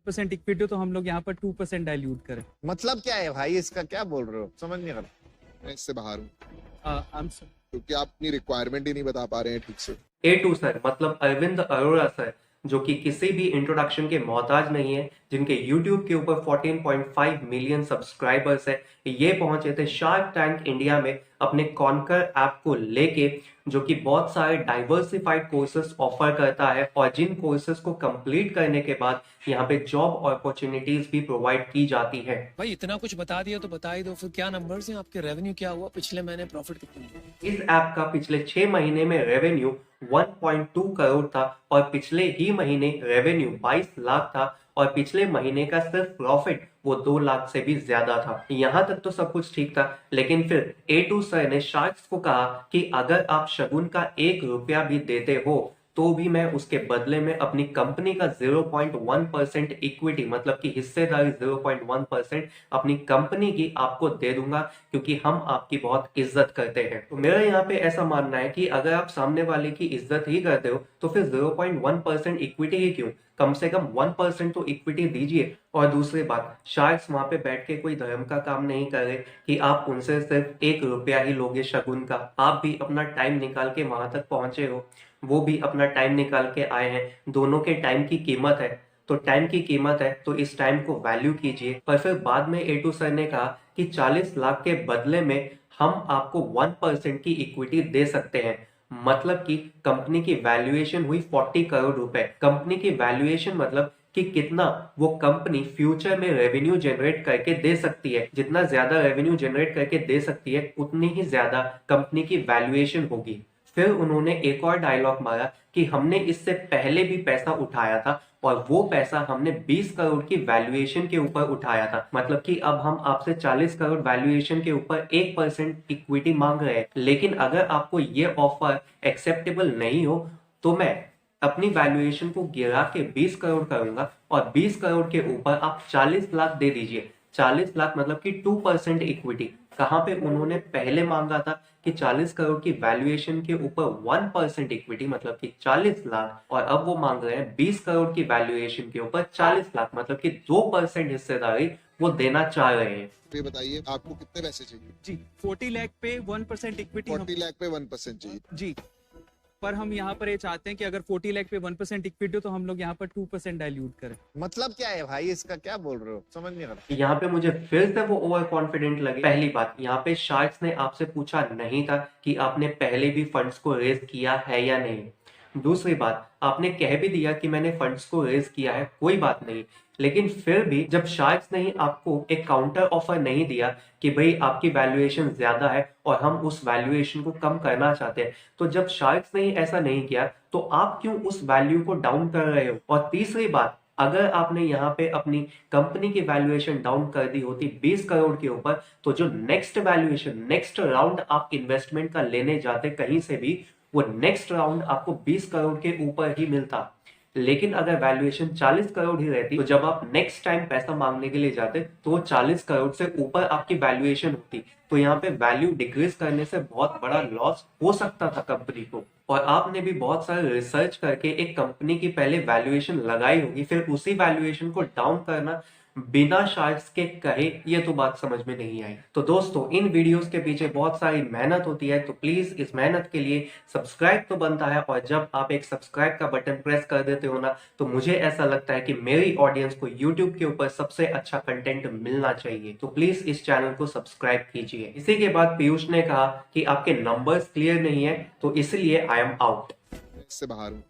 Percent equity हो तो हम लोग यहाँ पर 2% डाइल्यूट करें। मतलब क्या है भाई, इसका क्या बोल रहे हो, समझ नहीं आ रहा। मैं इससे बाहर हूँ I'm sorry. क्योंकि आप अपनी रिक्वायरमेंट ही नहीं बता पा रहे हैं ठीक से। A2 सर मतलब अरविंद अरोड़ा सर, जो कि किसी भी इंट्रोडक्शन के मोहताज नहीं है, जिनके YouTube के ऊपर 14.5 मिलियन सब्सक्राइबर्स है, ये पहुंचे थे शार्क टैंक इंडिया में अपने कॉन्कर ऐप को लेके, जो कि बहुत सारे डाइवर्सिफाइड कोर्सेज ऑफर करता है और जिन कोर्सेज को कंप्लीट करने के बाद यहाँ पे जॉब अपॉर्चुनिटीज भी प्रोवाइड की जाती है। भाई इतना कुछ बता दिया तो बता ही दो, फिर क्या नंबर्स हैं आपके, रेवेन्यू क्या हुआ पिछले महीने, प्रॉफिट कितना हुआ? इस ऐप का पिछले 6 महीने में रेवेन्यू 1.2 करोड़ था और पिछले ही महीने रेवेन्यू 22 लाख था और पिछले महीने का सिर्फ प्रॉफिट वो 2 लाख से भी ज्यादा था। यहाँ तक तो सब कुछ ठीक था, लेकिन फिर A2 सर ने शार्क्स को कहा कि अगर आप शगुन का 1 रुपया भी देते हो तो भी मैं उसके बदले में अपनी कंपनी का 0.1% इक्विटी मतलब कि हिस्सेदारी 0.1% अपनी कंपनी की आपको दे दूंगा, क्योंकि हम आपकी बहुत इज्जत करते हैं। तो मेरा यहाँ पे ऐसा मानना है कि अगर आप सामने वाले की इज्जत ही करते हो तो फिर 0.1% इक्विटी ही क्यों, कम से कम 1% तो इक्विटी दीजिए। और दूसरी बात, शार्क्स वहां पे बैठ के कोई धर्म का काम नहीं कर रहे कि आप उनसे सिर्फ 1 रुपया ही लोगे शगुन का। आप भी अपना टाइम निकाल के वहां तक पहुंचे हो, वो भी अपना टाइम निकाल के आए हैं, दोनों के टाइम की कीमत है। तो टाइम की कीमत है तो इस टाइम को वैल्यू कीजिए। पर फिर बाद में A2 सर ने कहा कि 40 लाख के बदले में हम आपको 1% की इक्विटी दे सकते हैं, मतलब कि कंपनी की वैल्यूएशन हुई 40 करोड़ रुपए। कंपनी की वैल्यूएशन मतलब कि कितना वो कंपनी फ्यूचर में रेवेन्यू जनरेट करके दे सकती है। जितना ज्यादा रेवेन्यू जनरेट करके दे सकती है उतनी ही ज्यादा कंपनी की वैल्यूएशन होगी। फिर उन्होंने एक और डायलॉग मारा कि हमने इससे पहले भी पैसा उठाया था और वो पैसा हमने 20 करोड़ की वैल्यूएशन के ऊपर उठाया था, मतलब कि अब हम आपसे 40 करोड़ वैल्यूएशन के ऊपर 1% इक्विटी मांग रहे हैं। लेकिन अगर आपको ये ऑफर एक्सेप्टेबल नहीं हो तो मैं अपनी वैल्यूएशन को गिरा के 20 करोड़ करूंगा और 20 करोड़ के ऊपर आप 40 लाख दे दीजिए। 40 लाख मतलब कि 2% इक्विटी। कहां पे उन्होंने पहले मांगा था कि 40 करोड़ की वैल्यूएशन के ऊपर 1% इक्विटी मतलब कि 40 लाख, और अब वो मांग रहे हैं 20 करोड़ की वैल्यूएशन के ऊपर 40 लाख मतलब कि 2% हिस्सेदारी वो देना चाह रहे हैं। ये बताइए आपको कितने पैसे चाहिए? जी 40 लाख पे 1% इक्विटी 40 लाख पे 1% चाहिए जी, पर हम यहाँ पर ये चाहते हैं कि अगर 40 लाख पे 1% इक्विटी हो तो हम लोग यहाँ पर 2% डाइल्यूट करें। मतलब क्या है भाई, इसका क्या बोल रहे हो, समझ नहीं आ रहा। यहाँ पे मुझे फिर से वो ओवर कॉन्फिडेंट लगे। पहली बात, यहाँ पे शार्क्स ने आपसे पूछा नहीं था कि आपने पहले भी फंड्स को रेज किया है या नहीं। दूसरी बात, आपने कह भी दिया कि मैंने फंड्स को रेज किया है, कोई बात नहीं, लेकिन फिर भी जब शार्क्स ने आपको एक काउंटर ऑफर नहीं दिया कि भाई आपकी वैल्यूएशन ज्यादा है और हम उस वैल्यूएशन को कम करना चाहते हैं, तो जब शार्क्स ने ऐसा नहीं किया तो आप क्यों उस वैल्यू को डाउन कर रहे हो? और तीसरी बात, अगर आपने यहाँ पे अपनी कंपनी की वैल्यूएशन डाउन कर दी होती 20 करोड़ के ऊपर, तो जो नेक्स्ट वैल्यूएशन, नेक्स्ट राउंड आप इन्वेस्टमेंट का लेने जाते कहीं से भी, वो नेक्स्ट राउंड आपको 20 करोड़ के ऊपर ही मिलता। लेकिन अगर वैल्यूएशन 40 करोड़ ही रहती तो जब आप नेक्स्ट टाइम पैसा मांगने के लिए जाते तो वो 40 करोड़ से ऊपर आपकी वैल्यूएशन होती। तो यहाँ पे वैल्यू डिक्रीज करने से बहुत बड़ा लॉस हो सकता था कंपनी को। और आपने भी बहुत सारे रिसर्च करके एक कंपनी की पहले वैल्यूएशन लगाई होगी, फिर उसी वैल्यूएशन को डाउन करना बिना शार्क्स के कहे, ये तो बात समझ में नहीं आई। तो दोस्तों, इन वीडियोस के पीछे बहुत सारी मेहनत होती है, तो प्लीज इस मेहनत के लिए सब्सक्राइब तो बनता है। और जब आप एक सब्सक्राइब का बटन प्रेस कर देते हो ना, तो मुझे ऐसा लगता है कि मेरी ऑडियंस को यूट्यूब के ऊपर सबसे अच्छा कंटेंट मिलना चाहिए। तो प्लीज इस चैनल को सब्सक्राइब कीजिए। इसी के बाद पीयूष ने कहा कि आपके नंबर्स क्लियर नहीं है, तो इसलिए आई एम आउट। मैं इससे बाहर हूँ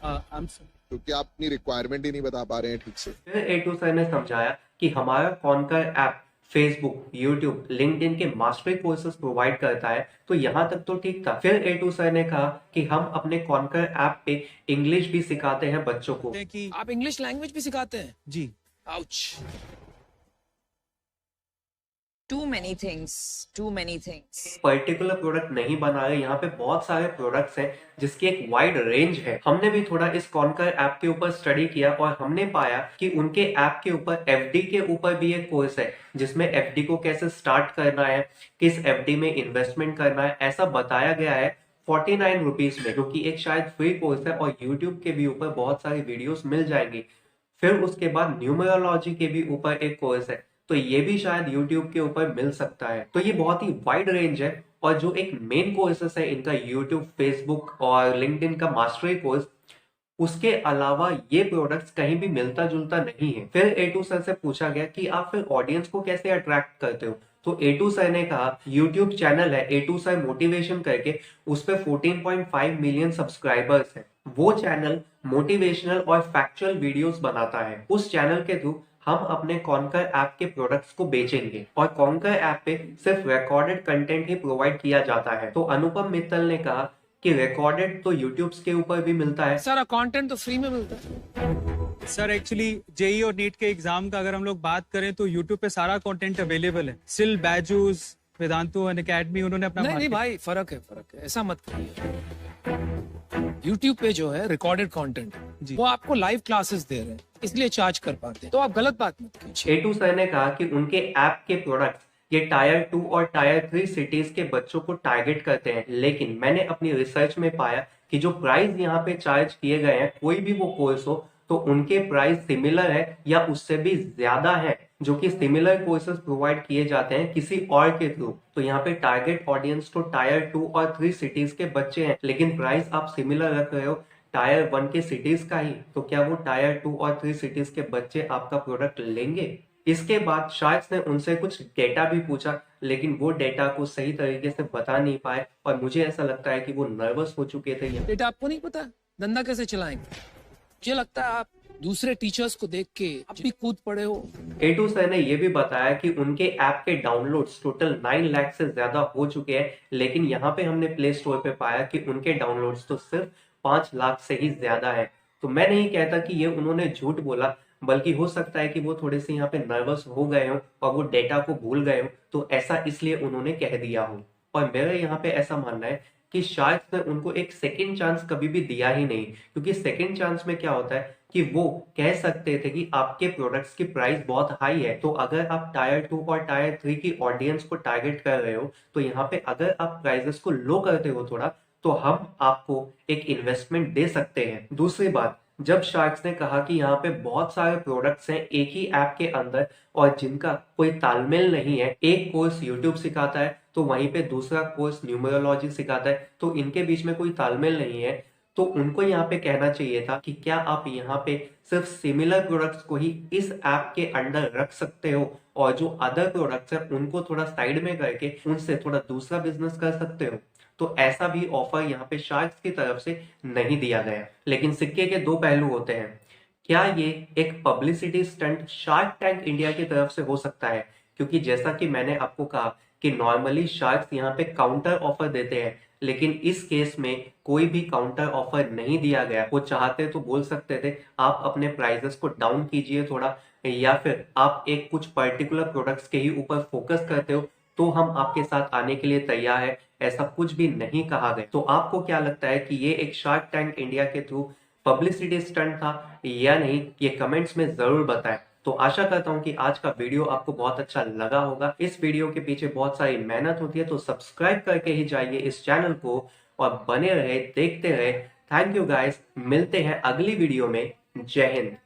I'm sorry. क्योंकि आप अपनी रिक्वायरमेंट ही नहीं बता पा रहे हैं ठीक से। फिर A2 सर ने समझाया कि हमारा conquer app Facebook, YouTube, LinkedIn के मास्टरी कोर्सेज प्रोवाइड करता है, तो यहाँ तक तो ठीक था। फिर A2 सर ने कहा कि हम अपने कॉन्कर ऐप पे इंग्लिश भी सिखाते हैं बच्चों को। कि आप इंग्लिश लैंग्वेज भी सिखाते हैं? जी ouch. Too many things. Particular product नहीं बना रहे, यहाँ पे बहुत सारे प्रोडक्ट्स हैं जिसकी एक वाइड रेंज है। हमने भी थोड़ा इस कॉन्कर ऐप के ऊपर स्टडी किया और हमने पाया कि उनके ऐप के ऊपर एफडी के ऊपर भी एक कोर्स है जिसमें एफडी को कैसे स्टार्ट करना है, किस एफडी में इन्वेस्टमेंट करना है, ऐसा बताया गया है 49 रुपीज में, जो कि एक शायद फ्री कोर्स है। और यूट्यूब के भी ऊपर बहुत सारी वीडियोस मिल जाएंगी फिर उसके बाद न्यूमरोलॉजी के भी ऊपर एक कोर्स है, तो ये भी शायद यूट्यूब के ऊपर मिल सकता है। तो ये बहुत ही वाइड रेंज है, और जो एक मेन कोर्सेस है इनका यूट्यूब, फेसबुक और लिंक्डइन का मास्टरी कोर्स, उसके अलावा ये प्रोडक्ट्स कहीं भी मिलता जुलता नहीं है। फिर A2 सर से पूछा गया कि आप फिर ऑडियंस को कैसे अट्रैक्ट करते हो, तो A2 सर ने कहा यूट्यूब चैनल है A2 सर मोटिवेशन करके, उस पर 14.5 मिलियन सब्सक्राइबर्स हैं। वो चैनल मोटिवेशनल और फैक्चुअल वीडियोस बनाता है। उस चैनल के थ्रू हम अपने कॉन्कर ऐप के प्रोडक्ट्स को बेचेंगे, और कॉन्कर ऐप पे सिर्फ रिकॉर्डेड कंटेंट ही प्रोवाइड किया जाता है। तो अनुपम मित्तल ने कहा कि रिकॉर्डेड तो यूट्यूब के ऊपर भी मिलता है। सारा कंटेंट तो फ्री में मिलता है। सर एक्चुअली जेई और नीट के एग्जाम का अगर हम लोग बात करें तो यूट्यूब पे सारा कंटेंट अवेलेबल है। सिल, बैजूस, वेदांतु अकेडमी, उन्होंने अपना नहीं market- भाई, फर्क है, ऐसा मत करिए। YouTube पे जो है रिकॉर्डेड कंटेंट, जी। वो आपको लाइव क्लासेस दे रहे हैं, इसलिए चार्ज कर पाते हैं। तो आप गलत बात मत कीजिए। A2 सर ने कहा कि उनके ऐप के प्रोडक्ट्स ये टायर 2 और टायर 3 सिटीज के बच्चों को टारगेट करते हैं, लेकिन मैंने अपनी रिसर्च में पाया कि जो प्राइस यहाँ पे चार्ज किए गए हैं, कोई भी वो कोर्स हो, तो उनके प्राइस सिमिलर है या उससे भी ज्यादा है जो कि सिमिलर कोर्सेज प्रोवाइड किए जाते हैं किसी और के थ्रू। तो यहाँ पे टारगेट ऑडियंस तो टायर 2 और 3 सिटीज के बच्चे हैं, लेकिन प्राइस आप सिमिलर रख रहे हो टायर 1 के सिटीज का ही, तो क्या वो टायर 2 और 3 सिटीज के बच्चे आपका प्रोडक्ट लेंगे? इसके बाद शायद ने उनसे कुछ डेटा भी पूछा, लेकिन वो डेटा को सही तरीके से बता नहीं पाए, और मुझे ऐसा लगता है कि वो नर्वस हो चुके थे। बेटा आपको नहीं पता धंधा कैसे चलाएंगे? मुझे लगता है आप दूसरे टीचर्स को देख के आप भी कूद पड़े हो। A2 सर ने ये भी बताया कि उनके ऐप के डाउनलोड्स टोटल 9 लाख से ज्यादा हो चुके हैं, लेकिन यहाँ पे हमने प्ले स्टोर पे पाया कि उनके डाउनलोड्स तो सिर्फ 5 लाख से ही ज्यादा है। तो मैं नहीं कहता कि ये उन्होंने झूठ बोला, बल्कि हो सकता है कि वो थोड़े से यहाँ पे नर्वस हो गए हो और वो डेटा को भूल गए हो, तो ऐसा इसलिए उन्होंने कह दिया हो। और मेरा यहाँ पे ऐसा मानना है कि शायद ने उनको एक सेकंड चांस कभी भी दिया ही नहीं, क्योंकि सेकंड चांस में क्या होता है कि वो कह सकते थे कि आपके प्रोडक्ट्स की प्राइस बहुत हाई है, तो अगर आप टायर 2 और टायर 3 की ऑडियंस को टारगेट कर रहे हो, तो यहाँ पे अगर आप प्राइसेस को लो करते हो थोड़ा, तो हम आपको एक इन्वेस्टमेंट दे सकते हैं। दूसरी बात, जब शार्क्स ने कहा कि यहाँ पे बहुत सारे प्रोडक्ट्स हैं एक ही ऐप के अंदर और जिनका कोई तालमेल नहीं है, एक कोर्स यूट्यूब सिखाता है तो वहीं पे दूसरा कोर्स न्यूमरोलॉजी सिखाता है, तो इनके बीच में कोई तालमेल नहीं है, तो उनको यहाँ पे कहना चाहिए था कि क्या आप यहाँ पे सिर्फ सिमिलर प्रोडक्ट्स को ही इस ऐप के अंडर रख सकते हो, और जो अदर प्रोडक्ट्स हैं उनको थोड़ा साइड में करके उनसे थोड़ा दूसरा बिजनेस कर सकते हो। तो ऐसा भी ऑफर यहाँ पे शार्क्स की तरफ से नहीं दिया गया। लेकिन सिक्के के दो पहलू होते हैं। क्या ये एक publicity stunt shark tank India की तरफ से हो सकता है? क्योंकि जैसा कि मैंने आपको कहा कि नॉर्मली शार्क्स यहाँ पे काउंटर ऑफर देते हैं, लेकिन इस केस में कोई भी काउंटर ऑफर नहीं दिया गया। वो चाहते तो बोल सकते थे आप अपने प्राइसेस को डाउन कीजिए थोड़ा, या फिर आप एक कुछ पर्टिकुलर प्रोडक्ट्स के ही ऊपर फोकस करते हो तो हम आपके साथ आने के लिए तैयार है, ऐसा कुछ भी नहीं कहा गया। तो आपको क्या लगता है कि ये एक शार्क टैंक इंडिया के थ्रू पब्लिसिटी स्टंट था या नहीं, ये कमेंट्स में जरूर बताएं। तो आशा करता हूं कि आज का वीडियो आपको बहुत अच्छा लगा होगा। इस वीडियो के पीछे बहुत सारी मेहनत होती है, तो सब्सक्राइब करके ही जाइए इस चैनल को और बने रहे, देखते रहे। थैंक यू गाइस, मिलते हैं अगली वीडियो में। जय हिंद।